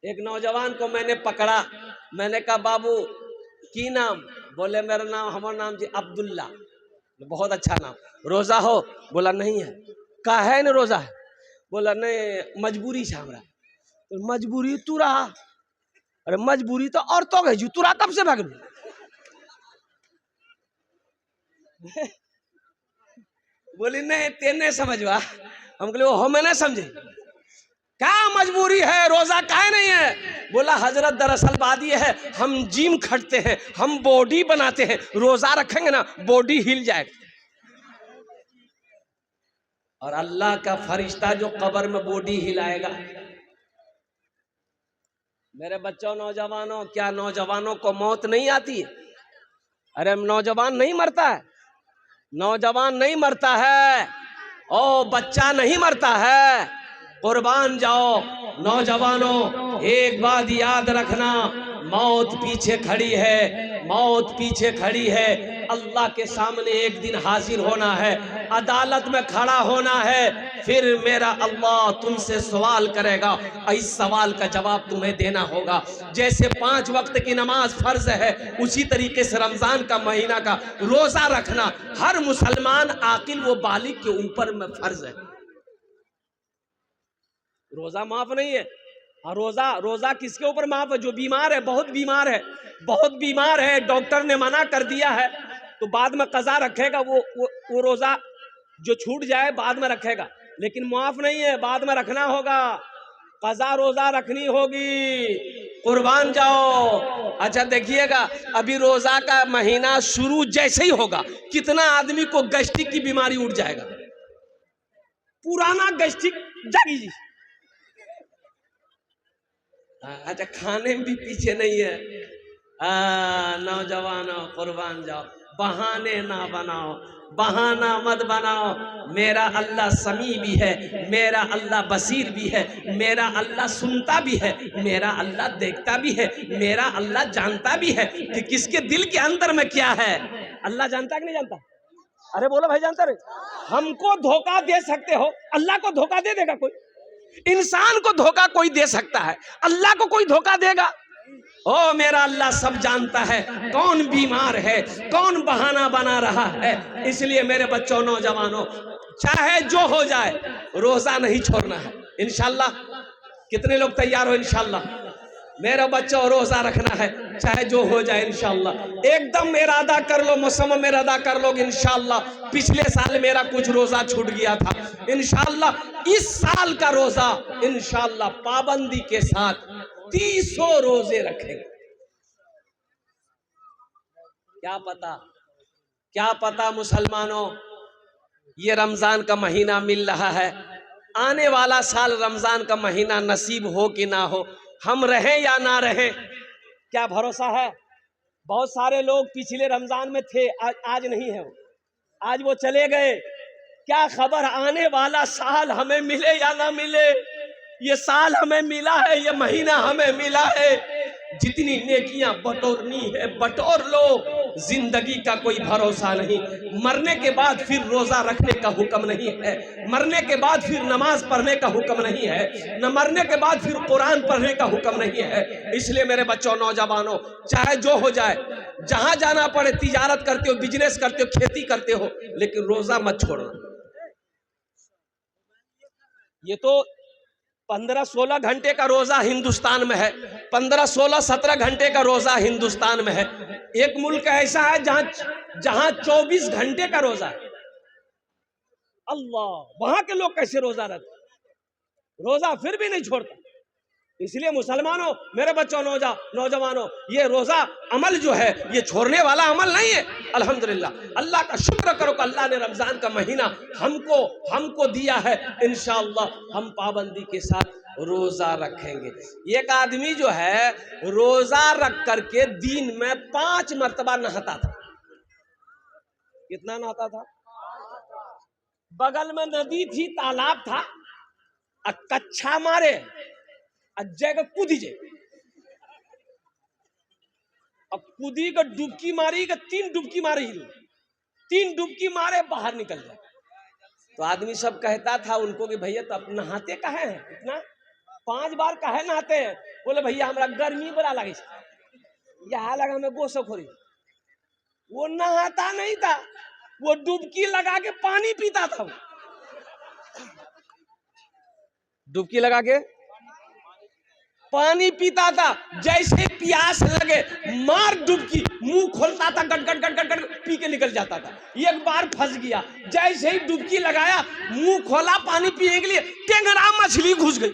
एक नौजवान को मैंने पकड़ा, मैंने कहा बाबू की नाम? बोले मेरा नाम, हमारा नाम जी अब्दुल्ला। बहुत अच्छा नाम। रोजा हो? बोला नहीं है। का है न रोजा है? बोला नहीं मजबूरी से हमरा। तो मजबूरी तू रहा? अरे मजबूरी तो और तो गई तू रहा, कब से भाग बोली नहीं तेने समझवा। हम कहले वो हमें नहीं समझे, क्या मजबूरी है, रोजा काहे नहीं है? बोला हजरत दरअसल बात ये है, हम जिम खटते हैं, हम बॉडी बनाते हैं, रोजा रखेंगे ना बॉडी हिल जाएगा। और अल्लाह का फरिश्ता जो कब्र में बॉडी हिलाएगा। मेरे बच्चों नौजवानों, क्या नौजवानों को मौत नहीं आती है? अरे नौजवान नहीं मरता है, नौजवान नहीं मरता है, ओ बच्चा नहीं मरता है। कुर्बान जाओ नौजवानों, एक बात याद रखना, मौत पीछे खड़ी है, मौत पीछे खड़ी है। अल्लाह के सामने एक दिन हाजिर होना है, अदालत में खड़ा होना है, फिर मेरा अल्लाह तुमसे सवाल करेगा, इस सवाल का जवाब तुम्हें देना होगा। जैसे 5 वक्त की नमाज फर्ज है, उसी तरीके से रमजान का महीना का रोजा रखना हर मुसलमान आकिल व बालिग के ऊपर में फर्ज है। रोजा माफ नहीं है। हाँ रोजा, रोजा किसके ऊपर माफ है? जो बीमार है, बहुत बीमार है, बहुत बीमार है, डॉक्टर ने मना कर दिया है तो बाद में कजा रखेगा, वो रोजा जो छूट जाए बाद में रखेगा, लेकिन माफ नहीं है, बाद में रखना होगा, कजा रोजा रखनी होगी। कुर्बान जाओ। अच्छा देखिएगा, अभी रोजा का महीना शुरू जैसे ही होगा, कितना आदमी को गैस्ट्रिक की बीमारी उठ जाएगा, पुराना गैस्ट्रिक जागी जी। अच्छा खाने में भी पीछे नहीं है। नौजवानों कुर्बान जाओ, बहाने ना बनाओ, बहाना मत बनाओ। मेरा अल्लाह समी भी है, मेरा अल्लाह बसीर भी है, मेरा अल्लाह सुनता भी है, मेरा अल्लाह देखता भी है, मेरा अल्लाह जानता भी है कि किसके दिल के अंदर में क्या है। अल्लाह जानता कि नहीं जानता? अरे बोलो भाई जानता रहे। हमको धोखा दे सकते हो, अल्लाह को धोखा दे देगा कोई? इंसान को धोखा कोई दे सकता है, अल्लाह को कोई धोखा देगा? ओ मेरा अल्लाह सब जानता है, कौन बीमार है, कौन बहाना बना रहा है। इसलिए मेरे बच्चों नौजवानों, चाहे जो हो जाए रोजा नहीं छोड़ना है इंशाल्लाह। कितने लोग तैयार हो? इंशाल्लाह मेरे बच्चों रोजा रखना है, चाहे जो हो जाए इंशाल्लाह। एकदम इरादा कर लो, मुसम्मम में इरादा कर लो इंशाल्लाह। पिछले साल मेरा कुछ रोजा छूट गया था, इंशाल्लाह इस साल का रोजा इंशाल्लाह पाबंदी के साथ 300 रोजे रखेंगे। क्या पता, क्या पता मुसलमानों, ये रमजान का महीना मिल रहा है, आने वाला साल रमजान का महीना नसीब हो कि ना हो, हम रहें या ना रहें, क्या भरोसा है? बहुत सारे लोग पिछले रमजान में थे, आज नहीं है, आज वो चले गए। क्या खबर आने वाला साल हमें मिले या ना मिले? ये साल हमें मिला है, ये महीना हमें मिला है, जितनी नेकियां बटोरनी है बटोर लो। जिंदगी का कोई भरोसा नहीं, मरने के बाद फिर रोजा रखने का हुक्म नहीं है, मरने के बाद फिर नमाज पढ़ने का हुक्म नहीं है, न मरने के बाद फिर कुरान पढ़ने का हुक्म नहीं है। इसलिए मेरे बच्चों नौजवानों, चाहे जो हो जाए, जहां जाना पड़े, तिजारत करते हो, बिजनेस करते हो, खेती करते हो, लेकिन रोजा मत छोड़ना। ये तो 15-16 घंटे का रोजा हिंदुस्तान में है, 15-16-17 घंटे का रोजा हिंदुस्तान में है। एक मुल्क ऐसा है जहां 24 घंटे का रोजा है। अल्लाह, वहां के लोग कैसे रोजा रखते? रोजा फिर भी नहीं छोड़ता। इसलिए मुसलमानों, मेरे बच्चों नौजवानों, ये रोजा अमल जो है ये छोड़ने वाला अमल नहीं है। अल्हम्दुलिल्लाह, अल्लाह का शुक्र करो कि अल्लाह ने रमजान का महीना हमको दिया है। इंशाअल्लाह हम पाबंदी के साथ रोजा रखेंगे। एक आदमी जो है रोजा रख करके दिन में 5 मरतबा नहाता था। कितना नहाता था? बगल में नदी थी, तालाब था, कच्छा मारे जगह कूदी जे, अब कूदी का डुबकी मारी का 3 डुबकी मारी, 3 डुबकी मारे बाहर निकल जाए। तो आदमी सब कहता था उनको कि भैया तो अब नहाते काहे हैं, इतना 5 बार काहे नहाते हैं? बोले भैया हमरा गर्मी बड़ा लगे, यहाँ लगा मैं गोसोखोरी। वो नहाता नहीं था, वो डुबकी लगा के पानी पीता था। डुबकी लगा के पानी पीता था। जैसे प्यास लगे मार डुबकी, मुंह खोलता था, गट गट गट गट गट पी के निकल जाता था। एक बार फंस गया, जैसे ही डुबकी लगाया मुंह खोला पानी पीने के लिए, टेंगरा मछली घुस गई।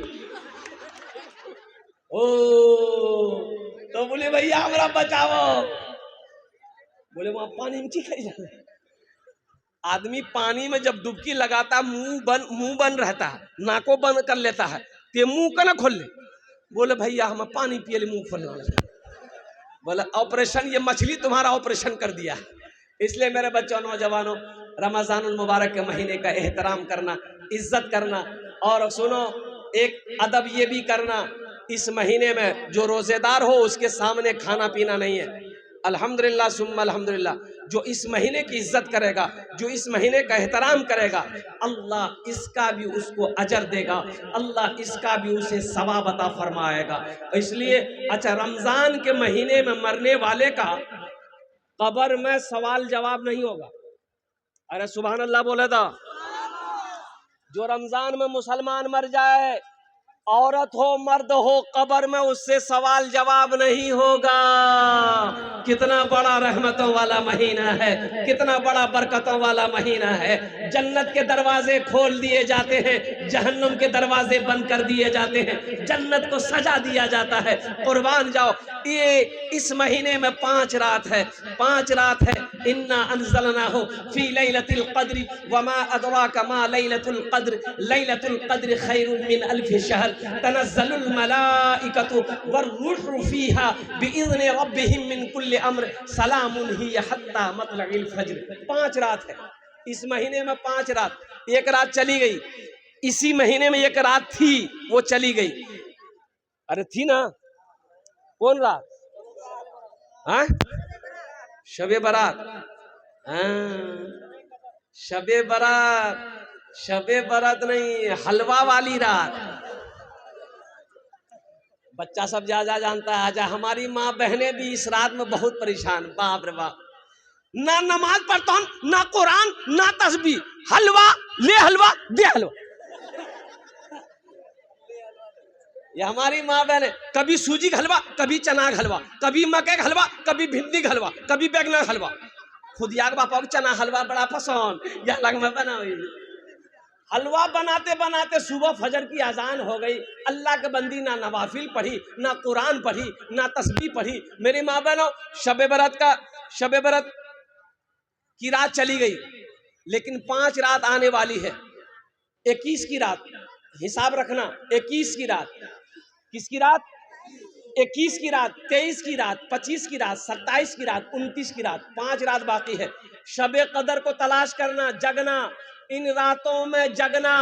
ओ तो बोले भैया हमरा बचाओ। बोले वहां पानी में की जाना। आदमी पानी में जब डुबकी लगाता मुंह बंद रहता है, नाको बंद कर लेता है, ते मुंह का ना खोल ले। बोले भैया हम पानी पिए मुंह खोलने वाला। बोले ऑपरेशन, ये मछली तुम्हारा ऑपरेशन कर दिया। इसलिए मेरे बच्चों नौजवानों, रमजानुल मुबारक के महीने का एहतराम करना, इज्जत करना, और सुनो एक अदब ये भी करना, इस महीने में जो रोजेदार हो उसके सामने खाना पीना नहीं है। अल्हम्दुलिल्लाह सुम्मा अल्हम्दुलिल्लाह, जो इस महीने की इज्जत करेगा, जो इस महीने का एहतराम करेगा, अल्लाह इसका भी उसको अजर देगा, अल्लाह इसका भी उसे सवाब अता फरमाएगा। इसलिए अच्छा, रमजान के महीने में मरने वाले का कब्र में सवाल जवाब नहीं होगा। अरे सुभान अल्लाह बोले था। जो रमजान में मुसलमान मर जाए, औरत हो मर्द हो, कब्र में उससे सवाल जवाब नहीं होगा। कितना बड़ा रहमतों वाला महीना है, कितना बड़ा बरकतों वाला महीना है। जन्नत के दरवाजे खोल दिए जाते हैं, जहन्नम के दरवाजे बंद कर दिए जाते हैं, जन्नत को सजा दिया जाता है। कुर्बान जाओ, ये इस महीने में 5 रात है, 5 रात है। इन्ना अंज़लनाहु फी लैलतिल क़द्र वमा अदराका मा लैलतुल क़द्र, लैलतुल क़द्र खैरुम मिन अल्फ़ि शहर, तनज़्ज़लुल मलाइकतु वर्रूहु फ़ीहा बिइज़्नि रब्बिहिम मिन कुल्लि अम्र, सलामुन हिय हत्ता मतलइल फ़ज्र। 5 रात है इस महीने में, 5 रात। एक रात चली गई, इसी महीने में एक रात थी, वो चली गई। अरे थी ना, कौन रात? हाँ, शबे बारात। हाँ, शबे बारात, शबे बारात नहीं, हलवा वाली रात। बच्चा सब ज्यादा जानता है। आजा हमारी माँ बहनें भी इस रात में बहुत परेशान, बाप रे बाप। ना नमाज पढ़ता हूं, ना कुरान, ना तस्बीह, हलवा ले हलवा दे हलवा। ये हमारी माँ बहन है, कभी सूजी का हलवा, कभी चना का हलवा, कभी मक्के का हलवा, कभी भिंडी का हलवा, कभी बैगन का हलवा। खुद यार बापा को चना हलवा बड़ा पसंद, या लग में बना हुई। हलवा बनाते बनाते सुबह फजर की अजान हो गई। अल्लाह के बंदी ना नवाफिल पढ़ी, ना कुरान पढ़ी, ना तस्बीह पढ़ी। मेरी माँ बहनों, शबे बरत की रात चली गई, लेकिन 5 रात आने वाली है। 21 की रात, हिसाब रखना, 21 की रात, किसकी रात? 21 की रात, 23 की रात, 25 की रात, 27 की रात, 29 की रात, 5 रात बाकी है। शबे कदर को तलाश करना, जगना, इन रातों में जगना,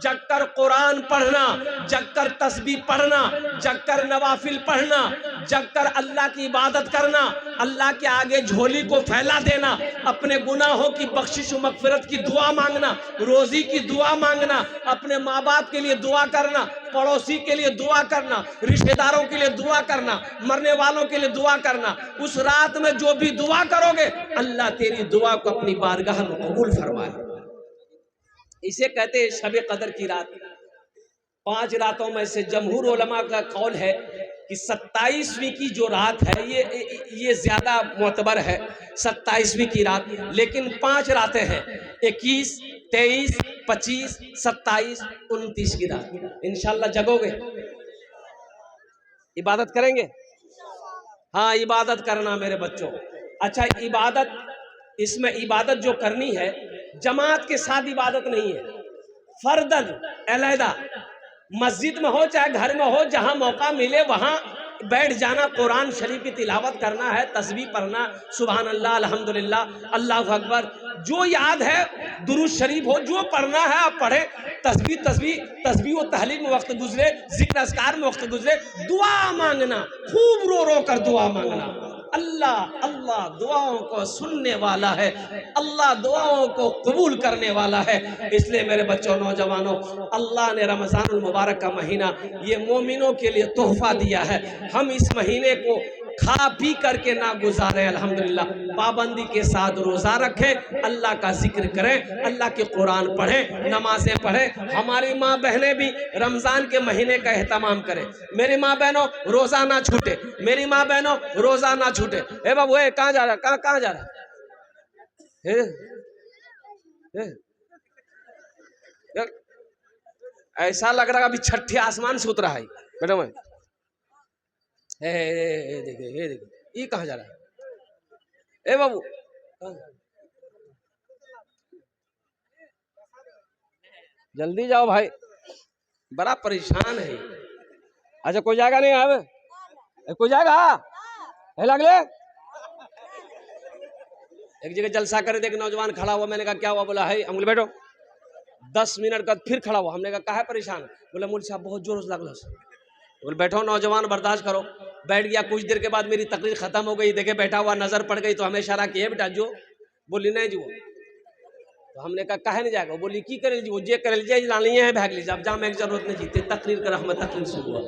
जगकर कुरान पढ़ना, जगकर तस्बीह पढ़ना, जगकर नवाफिल पढ़ना, जगकर अल्लाह की इबादत करना, अल्लाह के आगे झोली को फैला देना, अपने गुनाहों की बख्शिश व मगफिरत की दुआ मांगना, रोजी की दुआ मांगना, अपने माँ बाप के लिए दुआ करना, पड़ोसी के लिए दुआ करना, रिश्तेदारों के लिए दुआ करना, मरने वालों के लिए दुआ करना। उस रात में जो भी दुआ करोगे, अल्लाह तेरी दुआ को अपनी बारगाह में कबूल फरमाए। इसे कहते हैं शबे कदर की रात। 5 रातों में से जमहूर उलमा का कौल है कि 27वीं की जो रात है, ये ज्यादा मोतबर है, 27वीं की रात। लेकिन 5 रातें हैं, 21, 23, 25, 27, 29 की रात। इंशाल्लाह जगोगे, इबादत करेंगे। हाँ, इबादत करना मेरे बच्चों। अच्छा, इबादत, इसमें इबादत जो करनी है, जमात के साथ इबादत नहीं है, फर्दन अलहदा, मस्जिद में हो चाहे घर में हो, जहां मौका मिले वहां बैठ जाना, कुरान शरीफ की तिलावत करना है, तस्बीह पढ़ना, सुभान अल्लाह, अल्हम्दुलिल्लाह, अल्लाहु अकबर, जो याद है, दुरूद शरीफ हो, जो पढ़ना है आप पढ़े। तस्बीह व तहलील में वक्त गुजरे, जिक्र अस्कार में वक्त गुजरे, दुआ मांगना, खूब रो रो कर दुआ मांगना। अल्लाह अल्लाह दुआओं को सुनने वाला है, अल्लाह दुआओं को कबूल करने वाला है। इसलिए मेरे बच्चों, नौजवानों, अल्लाह ने रमज़ानुल मुबारक का महीना ये मोमिनों के लिए तोहफा दिया है। हम इस महीने को खा पी करके ना गुजारें, अल्हम्दुलिल्लाह पाबंदी के साथ रोज़ा रखें, अल्लाह का जिक्र करें, अल्लाह के कुरान पढ़ें, नमाजें पढ़ें। हमारी माँ बहनें भी रमज़ान के महीने का एहतमाम करें। मेरी माँ बहनों, रोज़ा ना छूटे, मेरी माँ बहनों, रोज़ा ना छूटे। ए बाबू, कहाँ जा रहा है, कहाँ जा रहा है? ऐसा लग रहा है अभी छठे आसमान से उतरा है मैडम। देखिए, ये देखिए, ये कहाँ जा रहा है? ए बाबू, जल्दी जाओ भाई, बड़ा परेशान है। अच्छा, कोई जाएगा नहीं? अब कोई जाएगा? लगले एक जगह जलसा करे, देख नौजवान खड़ा हुआ। मैंने कहा क्या हुआ? बोला है अंगुल बैठो। 10 मिनट बाद फिर खड़ा हुआ। हमने कहा है परेशान? बोला मुझे साहब बहुत जोर से लगल। बोले बैठो नौजवान, बर्दाश्त करो। बैठ गया। कुछ देर के बाद मेरी तकरीर खत्म हो गई, देखे बैठा हुआ, नजर पड़ गई तो हमें इशारा किया, बेटा जो। बोली नहीं जी वो। तो हमने कहा काहे नहीं जाएगा? बोली की करे जी वो, जे करे लीजिए, लानी है भाग लीजिए, अब जाम एक जरूरत नहीं जीते तकरीर कर, हमें तकरीर से हुआ।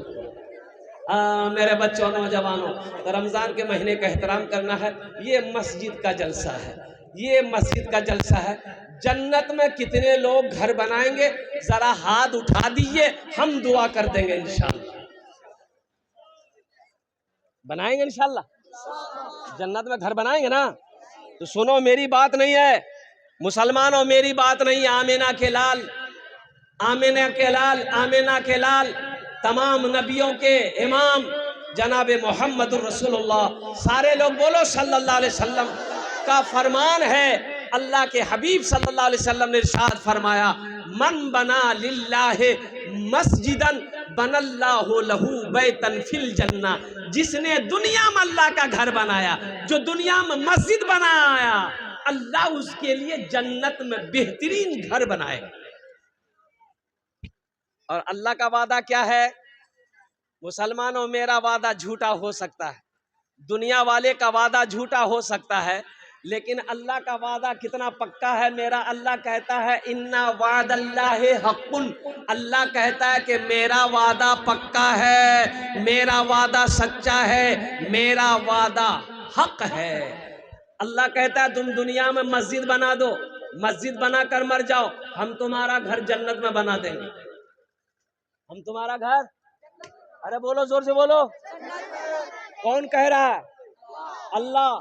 मेरे बच्चों, नौजवानों, रमज़ान के महीने का एहतराम करना है। ये मस्जिद का जलसा है, ये मस्जिद का जलसा है। जन्नत में कितने लोग घर बनाएंगे? जरा हाथ उठा दीजिए, हम दुआ कर देंगे इंशाल्लाह। बनाएंगे इंशाल्लाह, जन्नत में घर बनाएंगे ना। तो सुनो, मेरी बात नहीं है मुसलमानों, मेरी बात नहीं। आमिना के लाल, आमिना के लाल, आमिना के लाल, तमाम नबियों के इमाम जनाब मोहम्मद रसूलुल्लाह, सारे लोग बोलो सल्लल्लाहु अलैहि वसल्लम का फरमान है। अल्लाह के हबीब सल्लल्लाहु अलैहि वसल्लम ने इरशाद फरमाया, मन बना लिल्लाहि मस्जिदन बनल्लाहु लहू बैतन फिल जन्ना। जिसने दुनिया में अल्लाह का घर बनाया, जो दुनिया में मस्जिद बनाया, अल्लाह उसके लिए जन्नत में बेहतरीन घर बनाएगा। और अल्लाह का वादा क्या है? मुसलमानों, मेरा वादा झूठा हो सकता है, दुनिया वाले का वादा झूठा हो सकता है, लेकिन अल्लाह का वादा कितना पक्का है? मेरा अल्लाह कहता है इन्ना वादल्लाहि हक़्क़ुन। अल्लाह कहता है कि मेरा वादा पक्का है, मेरा वादा सच्चा है, मेरा वादा हक है। अल्लाह कहता है तुम दुनिया में मस्जिद बना दो, मस्जिद बना कर मर जाओ, हम तुम्हारा घर जन्नत में बना देंगे। हम तुम्हारा घर, अरे बोलो जोर से बोलो। कौन कह रहा है? अल्लाह।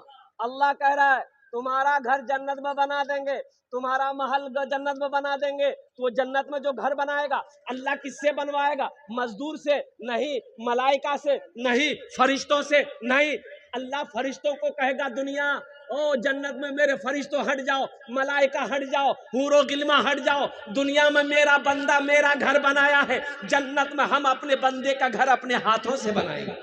अल्लाह कह रहा है तुम्हारा घर जन्नत में बना देंगे, तुम्हारा महल जन्नत में बना देंगे। तो जन्नत में जो घर बनाएगा, अल्लाह किससे बनवाएगा? मजदूर से नहीं, मलाइका से नहीं, फरिश्तों से नहीं। अल्लाह फरिश्तों को कहेगा दुनिया, ओ जन्नत में मेरे फरिश्तों हट जाओ, मलाइका हट जाओ, हूरो गिल्मा हट जाओ, दुनिया में मेरा बंदा मेरा घर बनाया है, जन्नत में हम अपने बंदे का घर अपने हाथों से बनाएंगे।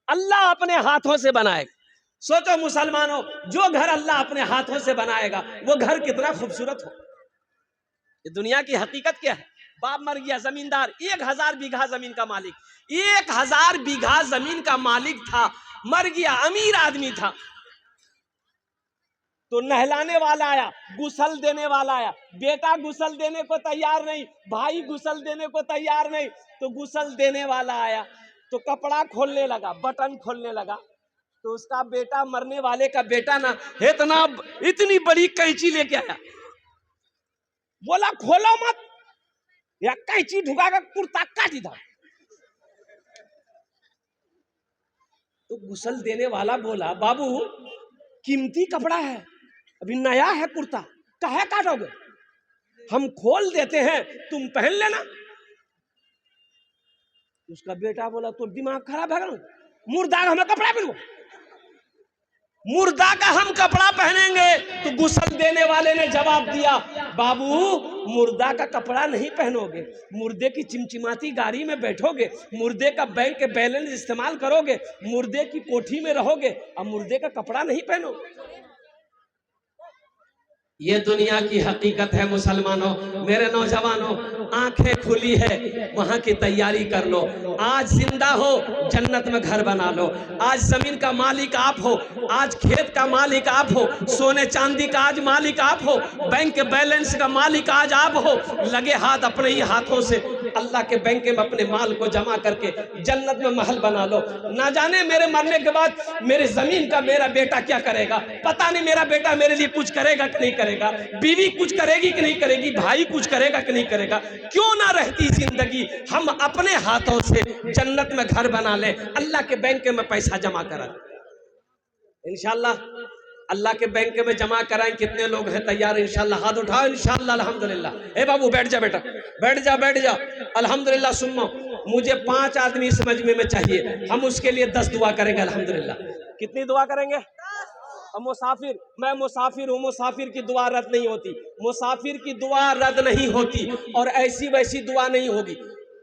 अल्लाह अपने हाथों से बनाएगा। सोचो मुसलमानों, जो घर अल्लाह अपने हाथों से बनाएगा वो घर कितना खूबसूरत हो। ये दुनिया की हकीकत क्या है? बाप मर गया, जमींदार, 1000 बीघा जमीन का मालिक, 1000 बीघा जमीन का मालिक था, मर गया, अमीर आदमी था। तो नहलाने वाला आया, गुसल देने वाला आया, बेटा गुसल देने को तैयार नहीं, भाई गुसल देने को तैयार नहीं। तो गुसल देने वाला आया तो कपड़ा खोलने लगा, बटन खोलने लगा। तो उसका बेटा, मरने वाले का बेटा ना, इतनी बड़ी कैंची लेके आया। बोला खोलो मत, या कैंची ढुका कर कुर्ता काटी था। तो गुसल देने वाला बोला बाबू कीमती कपड़ा है, अभी नया है कुर्ता, काहे काटोगे? हम खोल देते हैं, तुम पहन लेना। उसका बेटा बोला तो दिमाग खराब है, मुर्दा का हमें कपड़ा पहनो, मुर्दा का हम कपड़ा पहनेंगे? तो गुसल देने वाले ने जवाब दिया, बाबू मुर्दा का कपड़ा नहीं पहनोगे, मुर्दे की चिमचिमाती गाड़ी में बैठोगे, मुर्दे का बैंक के बैलेंस इस्तेमाल करोगे, मुर्दे की कोठी में रहोगे, और मुर्दे का कपड़ा नहीं पहनोगे। ये दुनिया की हकीकत है मुसलमानों। मेरे नौजवानों, आंखें खुली है, वहां की तैयारी कर लो। आज जिंदा हो, जन्नत में घर बना लो। आज जमीन का मालिक आप हो, आज खेत का मालिक आप हो, सोने चांदी का आज मालिक आप हो, बैंक बैलेंस का मालिक आज आप हो। लगे हाथ अपने ही हाथों से अल्लाह के बैंक में अपने माल को जमा करके जन्नत में महल बना लो। ना जाने मेरे मरने के बाद मेरे जमीन का मेरा बेटा क्या करेगा, पता नहीं मेरा बेटा मेरे लिए कुछ करेगा कि नहीं करेगा, बीवी कुछ करेगी कि नहीं करेगी, भाई कुछ करेगा कि नहीं करेगा। क्यों ना रहती जिंदगी, हम अपने हाथों से जन्नत में घर बना ले, अल्लाह के बैंक में पैसा जमा करा इंशाल्लाह। अल्लाह के बैंक में जमा कराएं। कितने लोग हैं तैयार? इंशाल्लाह हाथ उठाओ। इंशाल्लाह अल्हम्दुलिल्लाह। ए बाबू बैठ जा, बेटा बैठ जा, बैठ जा। अल्हम्दुलिल्लाह। सुनो, मुझे 5 आदमी इस मजमे में चाहिए, हम उसके लिए 10 दुआ करेंगे अल्हम्दुलिल्लाह। कितनी दुआ करेंगे? मुसाफिर, मैं मुसाफिर हूँ, मुसाफिर की दुआ रद्द नहीं होती, मुसाफिर की दुआ रद्द नहीं होती, और ऐसी वैसी दुआ नहीं होगी।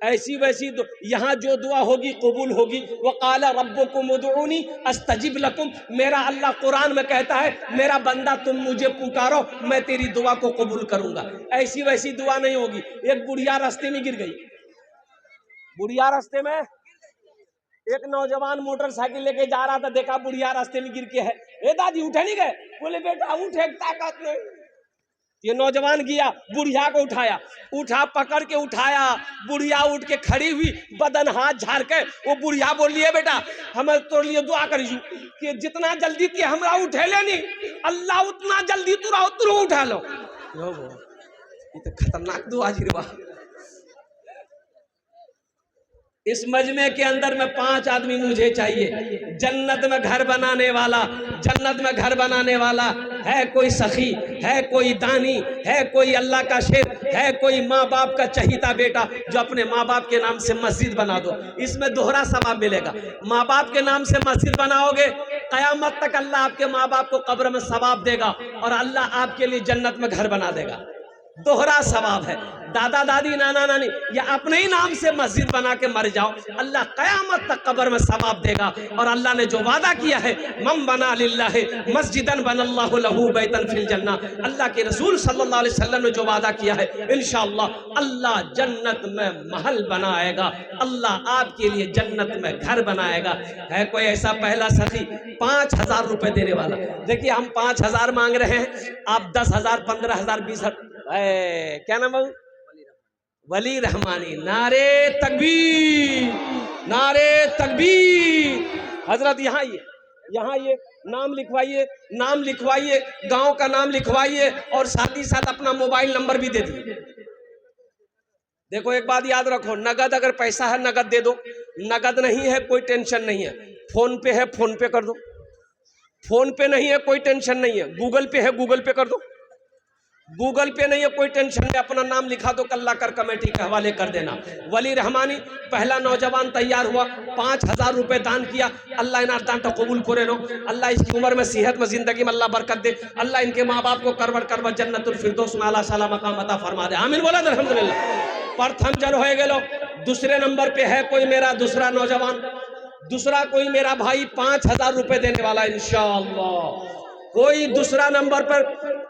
ऐसी वैसी यहाँ जो दुआ होगी कबूल होगी। वक़ाला रब्बुकुम उदऊनी अस्तजिब लकुम। मेरा अल्लाह कुरान में कहता है, मेरा बंदा तुम मुझे पुकारो, मैं तेरी दुआ को कबूल करूंगा। ऐसी वैसी दुआ नहीं होगी। एक बुढ़िया रास्ते में गिर गई, बुढ़िया रास्ते में, एक नौजवान मोटरसाइकिल लेके जा रहा था, देखा बुढ़िया रास्ते में गिर के है। ए दादी उठे नहीं गए? बोले बेटा उठे, ताकत नहीं। ये नौजवान गया, बुढ़िया को उठाया, उठा पकड़ के उठाया, बुढ़िया उठ के खड़ी हुई, बदन हाथ झाड़ के। वो बुढ़िया बोल लिया, बेटा हमें तो लिए दुआ करी कि जितना जल्दी के हमरा उठे लेनी, अल्लाह उतना जल्दी तुरा उठा लो। ये तो खतरनाक दुआ जी। इस मजमे के अंदर में 5 आदमी मुझे चाहिए, जन्नत में घर बनाने वाला। जन्नत में घर बनाने वाला है कोई सखी, है कोई दानी, है कोई अल्लाह का शेर, है कोई माँ बाप का चहीता बेटा जो अपने माँ बाप के नाम से मस्जिद बना दो। इसमें दोहरा सवाब मिलेगा। माँ बाप के नाम से मस्जिद बनाओगे, कयामत तक अल्लाह आपके माँ बाप को कब्र में सवाब देगा, और अल्लाह आपके लिए जन्नत में घर बना देगा। दोहरा सवाब है। दादा दादी नाना नानी या अपने ही नाम से मस्जिद बना के मर जाओ, अल्लाह कयामत तक कब्र में सवाब देगा। और अल्लाह ने जो वादा किया है, मम बना लिल्लाहि मस्जिदन बनल्लाहु लहू बैतन फिल जन्ना, अल्लाह के रसूल सल्लल्लाहु अलैहि वसल्लम ने जो वादा किया है, इंशाअल्लाह अल्लाह जन्नत में महल बनाएगा, अल्लाह आपके लिए जन्नत में घर बनाएगा। है कोई ऐसा पहला सखी 5000 रुपए देने वाला? देखिए हम 5000 मांग रहे हैं, आप 10,000 15,000 20,000। क्या नाम है? वली रहमानी। नारे तकबीर, नारे तकबीर। हजरत यहाँ ये नाम लिखवाइए, नाम लिखवाइए, गांव का नाम लिखवाइए, और साथ ही साथ अपना मोबाइल नंबर भी दे दिए। देखो एक बात याद रखो, नगद अगर पैसा है नगद दे दो, नगद नहीं है कोई टेंशन नहीं है, फोन पे है फोन पे कर दो, फोन पे नहीं है कोई टेंशन नहीं है, गूगल पे है गूगल पे कर दो, गूगल पे नहीं है कोई टेंशन नहीं, अपना नाम लिखा दो, कल्ला कर कमेटी के हवाले कर देना। वली रहमानी पहला नौजवान तैयार हुआ, 5000 रुपए दान किया। अल्लाह इनार दान तो कबूल करे नो, अल्लाह इसकी उम्र में सेहत में जिंदगी में अल्लाह बरकत दे, अल्लाह इनके माँ बाप को करवट जन्नतुल फिरदौस में आला साला मकाम अता फरमा दे। आमीन बोला अल्हम्दुलिल्लाह। प्रथम जन हो गेलो। दूसरे नंबर पे है कोई मेरा दूसरा नौजवान, दूसरा कोई मेरा भाई 5000 रुपए देने वाला इंशाअल्लाह। कोई दूसरा नंबर पर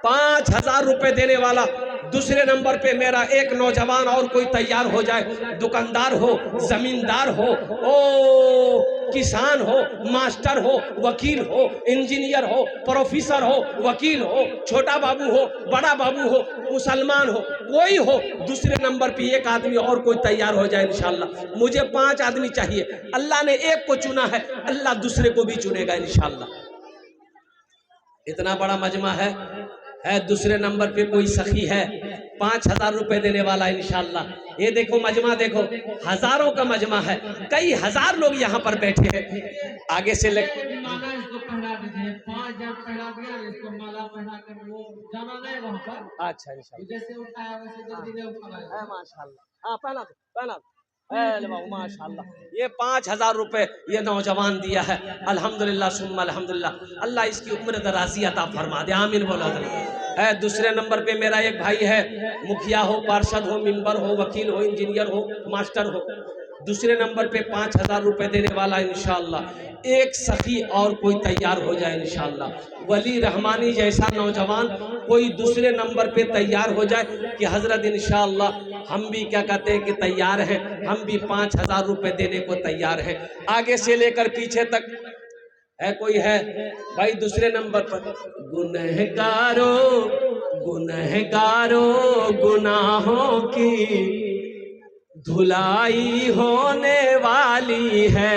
5000 रुपए देने वाला। दूसरे नंबर पे मेरा एक नौजवान और कोई तैयार हो जाए, दुकानदार हो, जमींदार हो, ओ किसान हो, मास्टर हो, वकील हो, इंजीनियर हो, प्रोफेसर हो, वकील हो, छोटा बाबू हो, बड़ा बाबू हो, मुसलमान हो, कोई हो, दूसरे नंबर पे एक आदमी और कोई तैयार हो जाए इंशाल्लाह। मुझे 5 आदमी चाहिए। अल्लाह ने एक को चुना है, अल्लाह दूसरे को भी चुनेगा इंशाल्लाह। इतना बड़ा मजमा है। दूसरे नंबर पे कोई सखी है 5000 रुपए देने वाला इंशाल्लाह। ये देखो मजमा देखो, हजारों का मजमा है, कई हजार लोग यहाँ पर बैठे हैं। आगे से ले माला इसको पहना दीजिए, 5 जब पहना दिया इसको माला पहना कर वो जाना नहीं वहाँ पर। अच्छा इंशाल्लाह, जैसे उठाया वैसे जल्दी नहीं उठाया। माशाल्लाह, हाँ पहना दो। माशाल्लाह। ये 5000 रुपए ये नौजवान दिया है, अल्हम्दुलिल्लाह सुम्मा अल्हम्दुलिल्लाह। अल्लाह इसकी उम्र दराज़ी अता फरमा दे। आमीन बोलो। है दूसरे नंबर पे मेरा एक भाई है, मुखिया हो, पार्षद हो, मेंबर हो, वकील हो, इंजीनियर हो, मास्टर हो, दूसरे नंबर पे 5,000 रुपये देने वाला इंशाअल्लाह। एक सखी और कोई तैयार हो जाए इंशाअल्लाह। वली रहमानी जैसा नौजवान कोई दूसरे नंबर पे तैयार हो जाए कि हजरत इंशाअल्लाह हम भी क्या कहते हैं कि तैयार हैं, हम भी 5,000 रुपये देने को तैयार हैं। आगे से लेकर पीछे तक है कोई है भाई दूसरे नंबर पर। गुनहगारों गुनहगारों गुनाहों की धुलाई होने वाली है।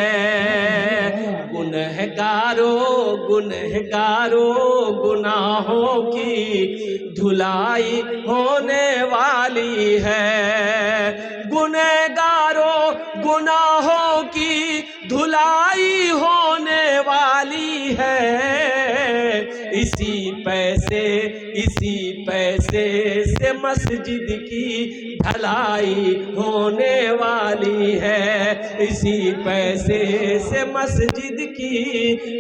गुनहगारों गुनहगारों गुनाहों की धुलाई होने वाली है। गुनहगारों गुनाहों की धुलाई होने वाली है। इसी पैसे से मस्जिद की ढलाई होने वाली है। इसी पैसे से मस्जिद की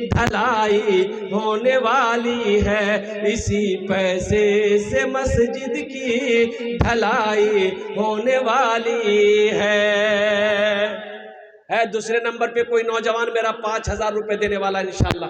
ढलाई होने वाली है। इसी पैसे से मस्जिद की ढलाई होने वाली है। दूसरे नंबर पे कोई नौजवान मेरा 5,000 रुपये देने वाला इंशाअल्लाह।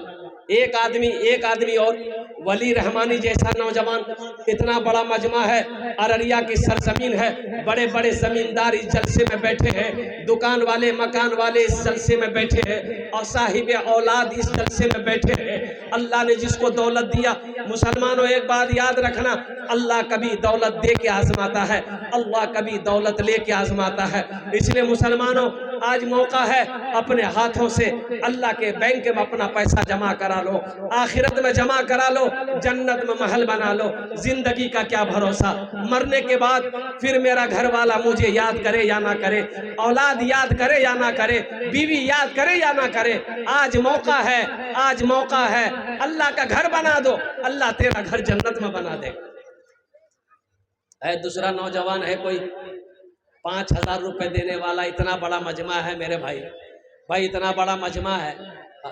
एक आदमी और वली रहमानी जैसा नौजवान। इतना बड़ा मजमा है, अररिया की सरजमीन है, बड़े बड़े जमींदार इस जलसे में बैठे हैं, दुकान वाले मकान वाले इस जलसे में बैठे हैं, और साहिब औलाद इस जलसे में बैठे हैं। अल्लाह ने जिसको दौलत दिया, मुसलमानों एक बात याद रखना, अल्लाह कभी दौलत दे के आजमाता है, अल्लाह कभी दौलत ले के आजमाता है। इसलिए मुसलमानों आज मौका है, अपने हाथों से अल्लाह के बैंक में अपना पैसा जमा करा लो, आखिरत में जमा करा लो, जन्नत में महल बना लो। जिंदगी का क्या भरोसा, मरने के बाद फिर मेरा घर वाला मुझे याद करे या ना करे, औलाद याद करे या ना करे, बीवी याद करे या ना करे। आज मौका है, आज मौका है, अल्लाह का घर बना दो, अल्लाह तेरा घर जन्नत में बना दे। दूसरा नौजवान है कोई 5,000 रुपये देने वाला। इतना बड़ा मजमा है मेरे भाई इतना बड़ा मजमा है,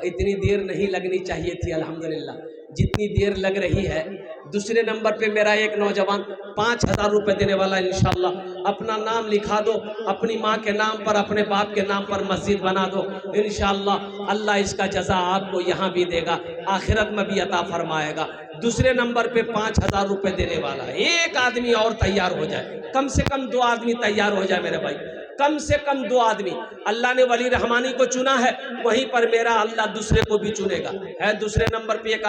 इतनी देर नहीं लगनी चाहिए थी, अल्हम्दुलिल्लाह जितनी देर लग रही है। दूसरे नंबर पे मेरा एक नौजवान 5,000 रुपये देने वाला इंशाअल्लाह। अपना नाम लिखा दो, अपनी माँ के नाम पर, अपने बाप के नाम पर मस्जिद बना दो इंशाअल्लाह। अल्लाह इसका जजा आपको यहाँ भी देगा, आखिरत में भी अता फरमाएगा। दूसरे नंबर पे 5,000 रुपये देने वाला एक आदमी और तैयार हो जाए, कम से कम 2 आदमी तैयार हो जाए मेरे भाई, कम से कम 2 आदमी। अल्लाह ने वली रहमानी को चुना है, वहीं पर मेरा अल्लाह दूसरे को भी चुनेगा। है दूसरे नंबर पे एक